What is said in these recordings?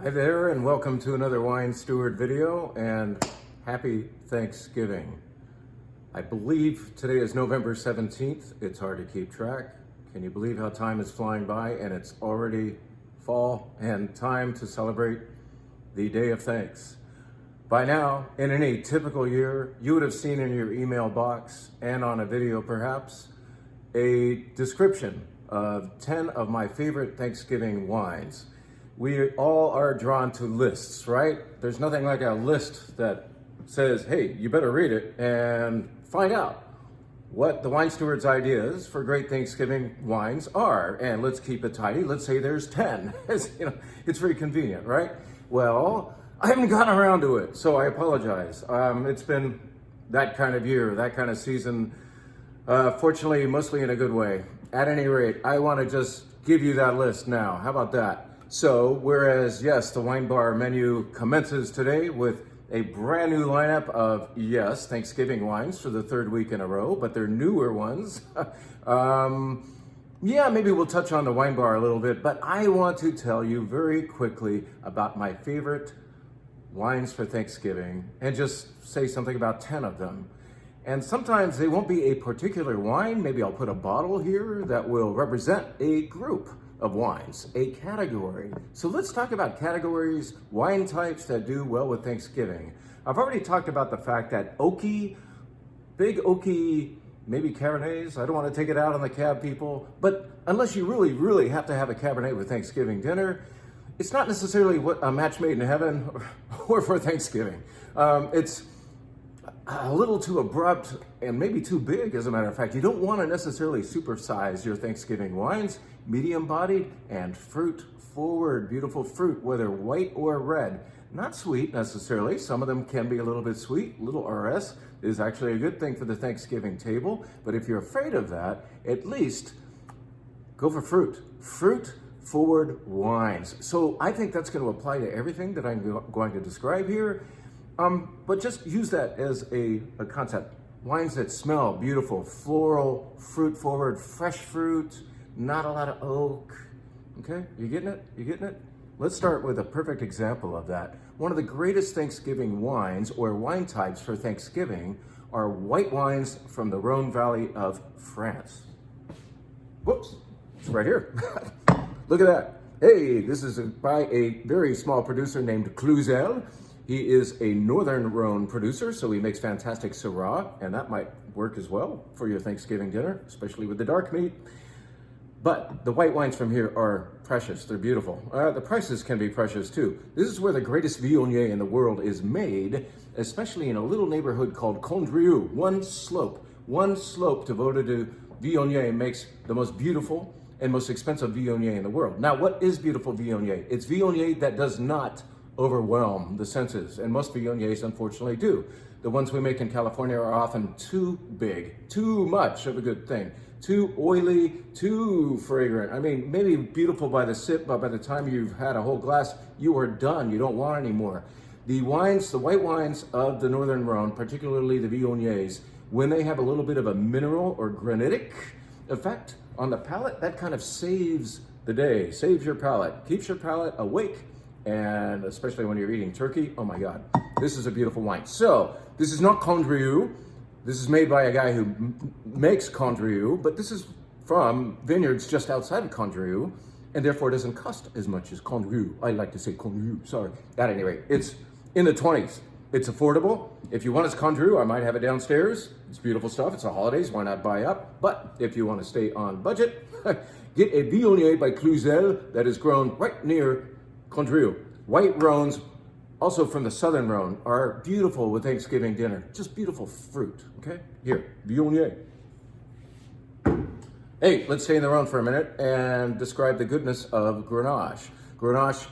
Hi there, and welcome to another Wine Steward video, and happy Thanksgiving. I believe today is November 17th. It's hard to keep track. Can you believe how time is flying by and it's already fall and time to celebrate the Day of Thanks? By now, in any typical year, you would have seen in your email box and on a video perhaps, a description of 10 of my favorite Thanksgiving wines. We all are drawn to lists, right? There's nothing like a list that says, hey, you better read it and find out what the wine steward's ideas for great Thanksgiving wines are. And let's keep it tidy. Let's say there's 10. It's very convenient, right? Well, I haven't gotten around to it, so I apologize. It's been that kind of year, that kind of season, fortunately, mostly in a good way. At any rate, I want to just give you that list now. How about that? So, whereas, yes, the wine bar menu commences today with a brand new lineup of, yes, Thanksgiving wines for the third week in a row, but they're newer ones. Yeah, maybe we'll touch on the wine bar a little bit, but I want to tell you very quickly about my favorite wines for Thanksgiving and just say something about 10 of them. And sometimes they won't be a particular wine. Maybe I'll put a bottle here that will represent a group of wines, a category. So let's talk about categories, wine types that do well with Thanksgiving. I've already talked about the fact that oaky, big oaky, maybe Cabernets. I don't want to take it out on the cab people, but unless you really, really have to have a Cabernet with Thanksgiving dinner, it's not necessarily what a match made in heaven or for Thanksgiving. It's a little too abrupt and maybe too big, as a matter of fact. You don't want to necessarily supersize your Thanksgiving wines. Medium bodied and fruit forward, beautiful fruit, whether white or red. Not sweet necessarily. Some of them can be a little bit sweet. Little RS is actually a good thing for the Thanksgiving table. But if you're afraid of that, at least go for fruit. Fruit forward wines. So I think that's going to apply to everything that I'm going to describe here. But just use that as a concept. Wines that smell beautiful, floral, fruit forward, fresh fruit, not a lot of oak. Okay, you getting it? You getting it? Let's start with a perfect example of that. One of the greatest Thanksgiving wines or wine types for Thanksgiving are white wines from the Rhone Valley of France. Whoops, it's right here. Look at that. Hey, this is by a very small producer named Cluzel. He is a Northern Rhone producer, so he makes fantastic Syrah, and that might work as well for your Thanksgiving dinner, especially with the dark meat. But the white wines from here are precious. They're beautiful. The prices can be precious too. This is where the greatest Viognier in the world is made, especially in a little neighborhood called Condrieu. One slope devoted to Viognier makes the most beautiful and most expensive Viognier in the world. Now, what is beautiful Viognier? It's Viognier that does not overwhelm the senses, and most Viogniers unfortunately do. The ones we make in California are often too big, too much of a good thing, too oily, too fragrant. I mean, maybe beautiful by the sip, but by the time you've had a whole glass, you are done. You don't want any more. The wines, the white wines of the Northern Rhone, particularly the Viogniers, when they have a little bit of a mineral or granitic effect on the palate, that kind of saves the day, saves your palate, keeps your palate awake. And especially when you're eating turkey, oh my God, this is a beautiful wine. So this is not Condrieu. This is made by a guy who makes Condrieu, but this is from vineyards just outside of Condrieu, and therefore doesn't cost as much as Condrieu. I like to say Condrieu, sorry. At any rate, it's in the 20s. It's affordable. If you want its Condrieu, I might have it downstairs. It's beautiful stuff. It's the holidays. Why not buy up? But if you want to stay on budget, get a Viognier by Cluzel that is grown right near Condrieu. White Rhones, also from the Southern Rhone, are beautiful with Thanksgiving dinner. Just beautiful fruit, okay? Here, Viognier. Hey, let's stay in the Rhone for a minute and describe the goodness of Grenache. Grenache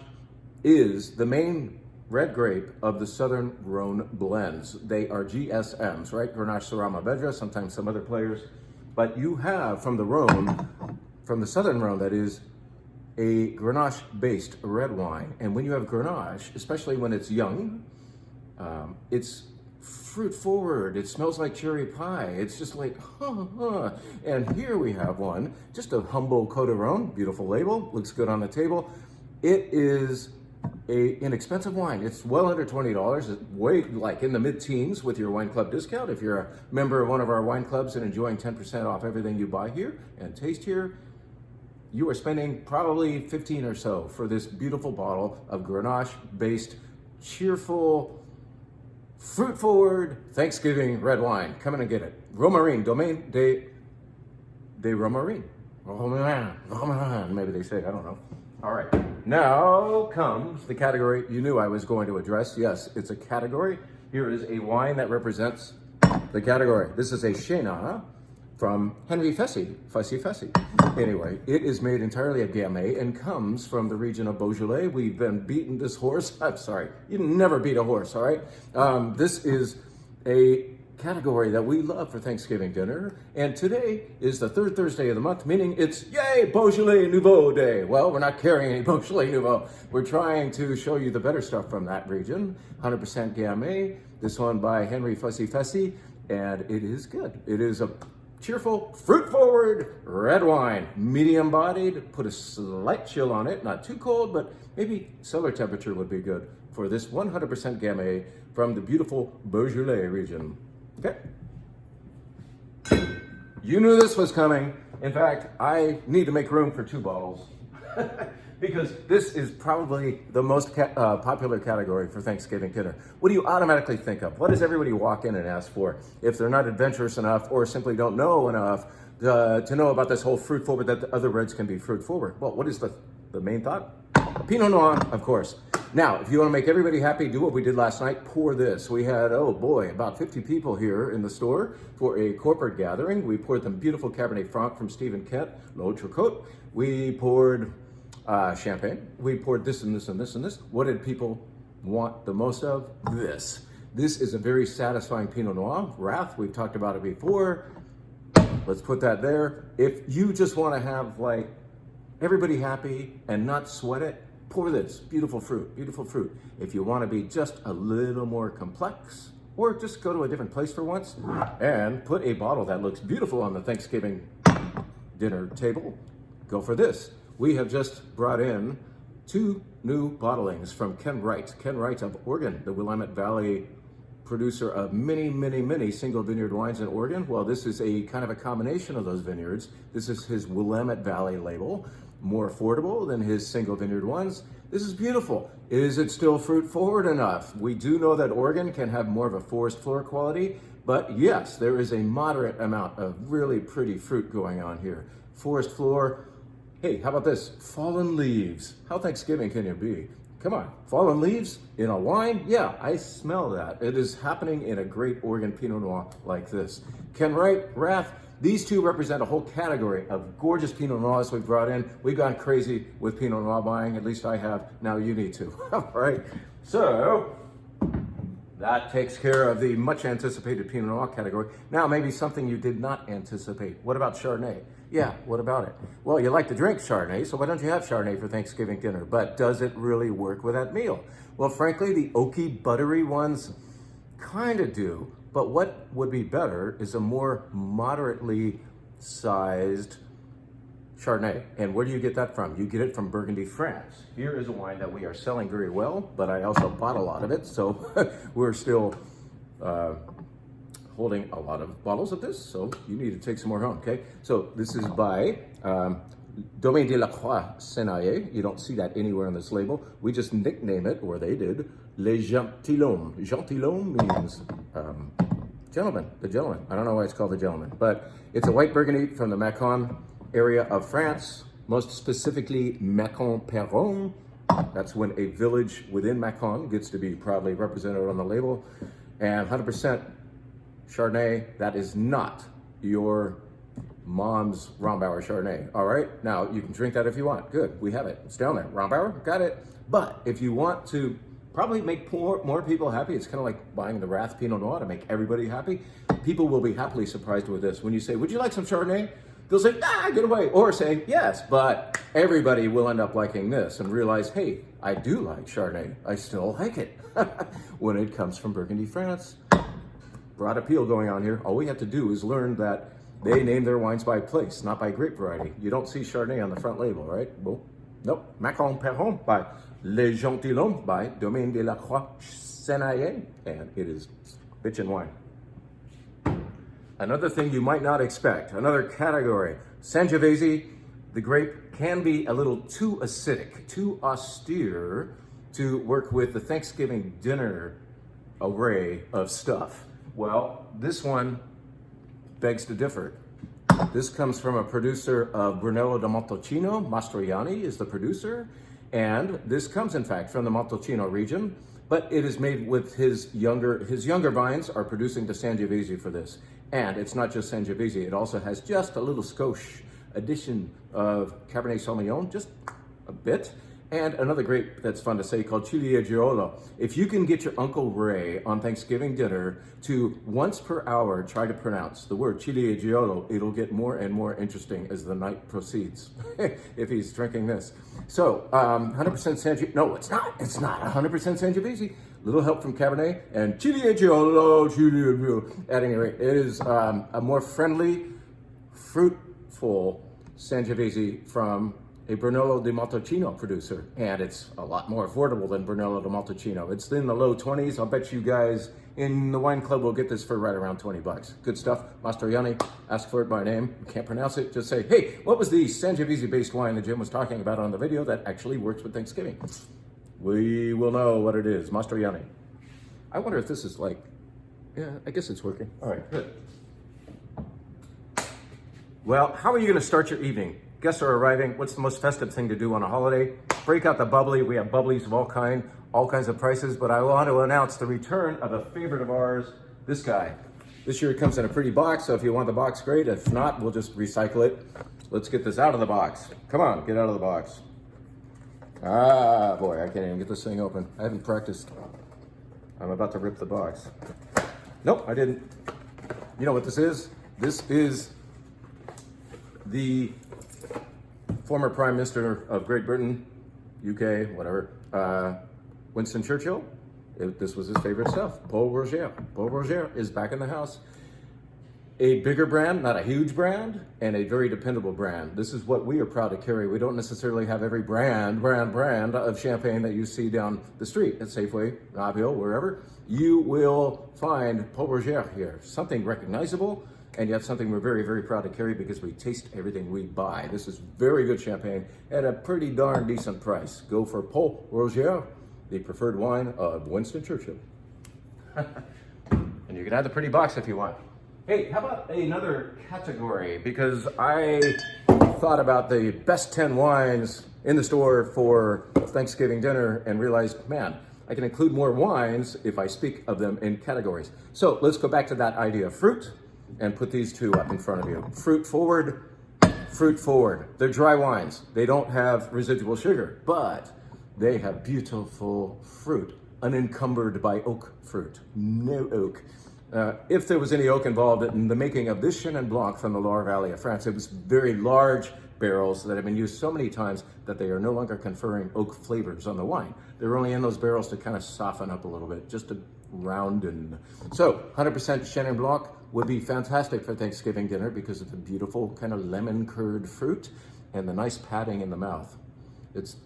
is the main red grape of the Southern Rhone blends. They are GSMs, right? Grenache, Syrah, Mourvedre, sometimes some other players. But you have from the Rhone, from the Southern Rhone, that is, a Grenache-based red wine. And when you have Grenache, especially when it's young, it's fruit forward. It smells like cherry pie. It's just like, And here we have one, just a humble Côte d'Aron, beautiful label, looks good on the table. It is a inexpensive wine. It's well under $20. It's way like in the mid-teens with your wine club discount. If you're a member of one of our wine clubs and enjoying 10% off everything you buy here and taste here, you are spending probably 15 or so for this beautiful bottle of Grenache-based, cheerful, fruit-forward Thanksgiving red wine. Come in and get it. Romarin, Domaine de Romarin. Romarin, maybe they say, I don't know. All right, now comes the category you knew I was going to address. Yes, it's a category. Here is a wine that represents the category. This is a Chenin from Henry Fessy. Anyway, it is made entirely of Gamay and comes from the region of Beaujolais. We've been beating this horse. I'm sorry, you never beat a horse, all right? This is a category that we love for Thanksgiving dinner. And today is the third Thursday of the month, meaning it's yay, Beaujolais Nouveau Day. Well, we're not carrying any Beaujolais Nouveau. We're trying to show you the better stuff from that region. 100% Gamay, this one by Henry Fessy, and it is good. It is a cheerful, fruit-forward red wine, medium-bodied, put a slight chill on it, not too cold, but maybe cellar temperature would be good for this 100% Gamay from the beautiful Beaujolais region. Okay. You knew this was coming. In fact, I need to make room for 2 bottles because this is probably the most popular category for Thanksgiving dinner. What do you automatically think of? What does everybody walk in and ask for if they're not adventurous enough or simply don't know enough to know about this whole fruit forward that the other reds can be fruit forward? Well, what is the main thought? Pinot Noir, of course. Now, if you want to make everybody happy, do what we did last night, pour this. We had, oh boy, about 50 people here in the store for a corporate gathering. We poured them beautiful Cabernet Franc from Stephen Kent, L'Autre-Côte. We poured champagne. We poured this and this and this and this. What did people want the most of? This. This is a very satisfying Pinot Noir. Wrath, we've talked about it before. Let's put that there. If you just want to have like everybody happy and not sweat it, pour this. Beautiful fruit, beautiful fruit. If you want to be just a little more complex, or just go to a different place for once and put a bottle that looks beautiful on the Thanksgiving dinner table, go for this. We have just brought in 2 new bottlings from Ken Wright. Ken Wright of Oregon, the Willamette Valley producer of many single vineyard wines in Oregon. Well, this is a kind of a combination of those vineyards. This is his Willamette Valley label, more affordable than his single vineyard ones. This is beautiful. Is it still fruit forward enough? We do know that Oregon can have more of a forest floor quality, but yes, there is a moderate amount of really pretty fruit going on here. Forest floor. Hey, how about this? Fallen leaves. How Thanksgiving can you be? Come on, fallen leaves in a wine? Yeah, I smell that. It is happening in a great Oregon Pinot Noir like this. Ken Wright, Wrath, these 2 represent a whole category of gorgeous Pinot Noirs we've brought in. We've gone crazy with Pinot Noir buying, at least I have. Now you need to. All right, so that takes care of the much anticipated Pinot Noir category. Now maybe something you did not anticipate. What about Chardonnay? Yeah, what about it? Well, you like to drink Chardonnay, so why don't you have Chardonnay for Thanksgiving dinner? But does it really work with that meal? Well, frankly, the oaky, buttery ones kind of do. But what would be better is a more moderately sized Chardonnay. And where do you get that from? You get it from Burgundy, France. Here is a wine that we are selling very well, but I also bought a lot of it, so we're still holding a lot of bottles of this, so you need to take some more home, okay? So this is by Domaine de la Croix-Senaillé. You don't see that anywhere on this label. We just nickname it, or they did, Les Gentilhommes. Gentilhomme means gentleman, the gentleman. I don't know why it's called the gentleman, but it's a white Burgundy from the Macon area of France, most specifically Macon-Perron. That's when a village within Macon gets to be proudly represented on the label. And 100% Chardonnay, that is not your mom's Rombauer Chardonnay, all right? Now, you can drink that if you want. Good, we have it. It's down there. Rombauer, got it. But if you want to probably make more people happy, it's kind of like buying the Wrath Pinot Noir to make everybody happy. People will be happily surprised with this. When you say, would you like some Chardonnay? They'll say, get away. Or say, yes, but everybody will end up liking this and realize, hey, I do like Chardonnay. I still like it. When it comes from Burgundy, France. Broad appeal going on here. All we have to do is learn that they name their wines by place, not by grape variety. You don't see Chardonnay on the front label, right? Well, nope. Macon-Perron by Le Gentilhomme by Domaine de la Croix Senaye, and it is bitchin' wine. Another thing you might not expect, another category, Sangiovese. The grape can be a little too acidic, too austere to work with the Thanksgiving dinner array of stuff. Well, this one begs to differ. This comes from a producer of Brunello di Montalcino. Mastroianni is the producer. And this comes, in fact, from the Montalcino region, but it is made with his younger vines are producing the Sangiovese for this. And it's not just Sangiovese, it also has just a little skosh addition of Cabernet Sauvignon, just a bit. And another grape that's fun to say called Ciliegirolo. If you can get your Uncle Ray on Thanksgiving dinner to once per hour try to pronounce the word Ciliegirolo, it'll get more and more interesting as the night proceeds, if he's drinking this. So, 100% Sangiovese, no, it's not 100% Sangiovese. Little help from Cabernet and Ciliegirolo. At any rate, it is a more friendly, fruitful Sangiovese from a Brunello di Montalcino producer, and it's a lot more affordable than Brunello di Montalcino. It's in the low 20s. I'll bet you guys in the wine club will get this for right around 20 bucks. Good stuff. Mastroianni, ask for it by name. You can't pronounce it, just say, hey, what was the Sangiovese-based wine that Jim was talking about on the video that actually works with Thanksgiving? We will know what it is. Mastroianni. I wonder if this is like, yeah, I guess it's working. All right, good. Well, how are you gonna start your evening? Guests are arriving. What's the most festive thing to do on a holiday? Break out the bubbly. We have bubblies of all kinds of prices, but I want to announce the return of a favorite of ours, this guy. This year it comes in a pretty box, so if you want the box, great. If not, we'll just recycle it. Let's get this out of the box. Come on, get out of the box. Ah, boy, I can't even get this thing open. I haven't practiced. I'm about to rip the box. Nope, I didn't. You know what this is? This is the former Prime Minister of Great Britain, UK, whatever, Winston Churchill. This was his favorite stuff, Paul Roger. Paul Roger is back in the house. A bigger brand, not a huge brand, and a very dependable brand. This is what we are proud to carry. We don't necessarily have every brand of champagne that you see down the street at Safeway, Nobile, wherever. You will find Paul Roger here, something recognizable, and yet something we're very, very proud to carry because we taste everything we buy. This is very good champagne at a pretty darn decent price. Go for Paul Roger, the preferred wine of Winston Churchill. And you can add the pretty box if you want. Hey, how about another category? Because I thought about the best 10 wines in the store for Thanksgiving dinner and realized, man, I can include more wines if I speak of them in categories. So let's go back to that idea of fruit and put these two up in front of you. Fruit forward, fruit forward. They're dry wines. They don't have residual sugar, but they have beautiful fruit, unencumbered by oak fruit. No oak. If there was any oak involved in the making of this Chenin Blanc from the Loire Valley of France, it was very large barrels that have been used so many times that they are no longer conferring oak flavors on the wine. They're only in those barrels to kind of soften up a little bit, just to roundin. So 100% Chenin Blanc would be fantastic for Thanksgiving dinner because of the beautiful kind of lemon curd fruit and the nice padding in the mouth. This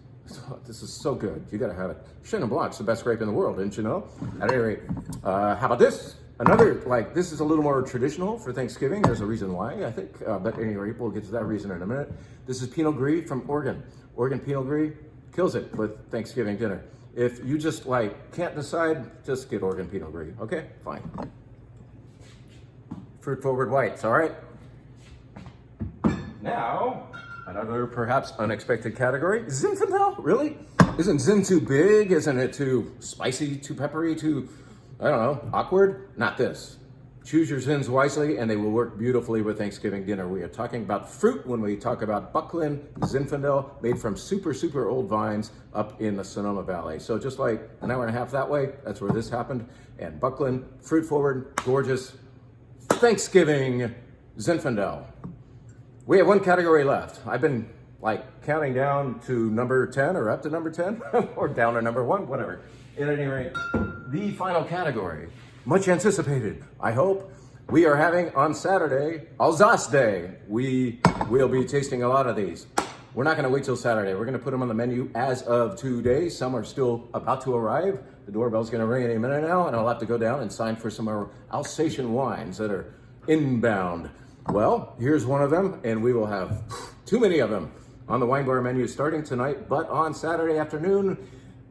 is so good. You gotta have it. Chenin Blanc's the best grape in the world, didn't you know? At any rate, how about this? Another, this is a little more traditional for Thanksgiving. There's a reason why, I think. But at any rate, we'll get to that reason in a minute. This is Pinot Gris from Oregon. Oregon Pinot Gris kills it with Thanksgiving dinner. If you just can't decide, just get Oregon Pinot Gris. Okay, fine. Fruit forward whites, all right? Now, another perhaps unexpected category, Zinfandel, really? Isn't Zin too big? Isn't it too spicy, too peppery, too, I don't know, awkward? Not this. Choose your Zins wisely and they will work beautifully with Thanksgiving dinner. We are talking about fruit when we talk about Buckland Zinfandel, made from super, super old vines up in the Sonoma Valley. So just like an hour and a half that way, that's where this happened. And Buckland, fruit forward, gorgeous Thanksgiving Zinfandel. We have one category left. I've been counting down to number 10 or up to number 10 or down to number 1, whatever. At any rate, the final category, much anticipated, I hope. We are having on Saturday, Alsace Day. We will be tasting a lot of these. We're not going to wait till Saturday. We're going to put them on the menu as of today. Some are still about to arrive. The doorbell's going to ring any minute now, and I'll have to go down and sign for some more Alsatian wines that are inbound. Well, here's one of them, and we will have too many of them on the wine bar menu starting tonight. But on Saturday afternoon,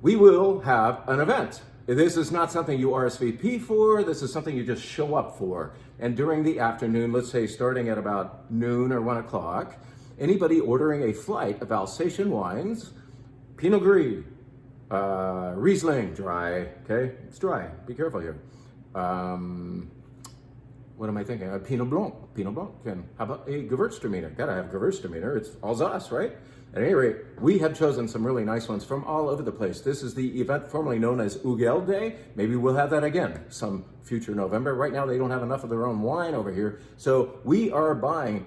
we will have an event. This is not something you RSVP for. This is something you just show up for. And during the afternoon, let's say starting at about noon or 1 o'clock, anybody ordering a flight of Alsatian wines, Pinot Gris, Riesling, dry, okay? It's dry, be careful here. What am I thinking? A Pinot Blanc, and how about a Gewürztraminer? Gotta have Gewürztraminer, it's Alsace, right? At any rate, we have chosen some really nice ones from all over the place. This is the event formerly known as Ugel Day. Maybe we'll have that again some future November. Right now, they don't have enough of their own wine over here. So we are buying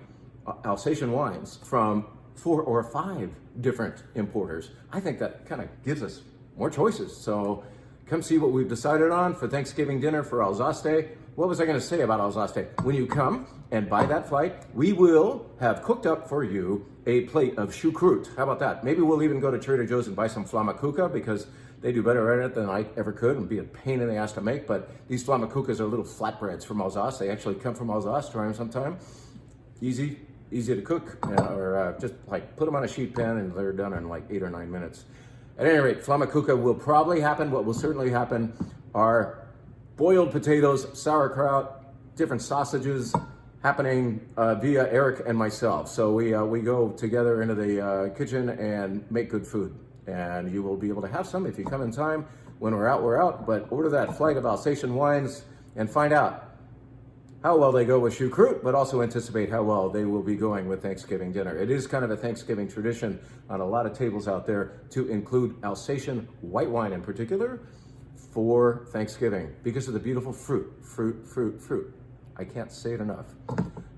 Alsatian wines from 4 or 5 different importers. I think that kind of gives us more choices. So come see what we've decided on for Thanksgiving dinner for Alsace Day. What was I going to say about Alsace Day? When you come and buy that flight, we will have cooked up for you a plate of choucroute. How about that? Maybe we'll even go to Trader Joe's and buy some flammekuchen because they do better at it than I ever could and be a pain in the ass to make. But these flammekuchens are little flatbreads from Alsace. They actually come from Alsace. Try them sometime. Easy to cook, or just like put them on a sheet pan and they're done in like 8 or 9 minutes. At any rate, flammekuchen will probably happen. What will certainly happen are boiled potatoes, sauerkraut, different sausages happening via Eric and myself. So we go together into the kitchen and make good food. And you will be able to have some if you come in time. When we're out. But order that flight of Alsatian wines and find out how well they go with choucroute, but also anticipate how well they will be going with Thanksgiving dinner. It is kind of a Thanksgiving tradition on a lot of tables out there to include Alsatian white wine in particular for Thanksgiving because of the beautiful fruit. I can't say it enough.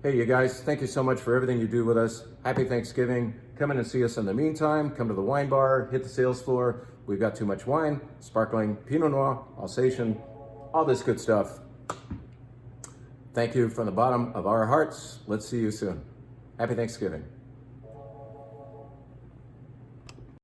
Hey, you guys, thank you so much for everything you do with us. Happy Thanksgiving. Come in and see us in the meantime. Come to the wine bar, hit the sales floor. We've got too much wine, sparkling, Pinot Noir, Alsatian, all this good stuff. Thank you from the bottom of our hearts. Let's see you soon. Happy Thanksgiving.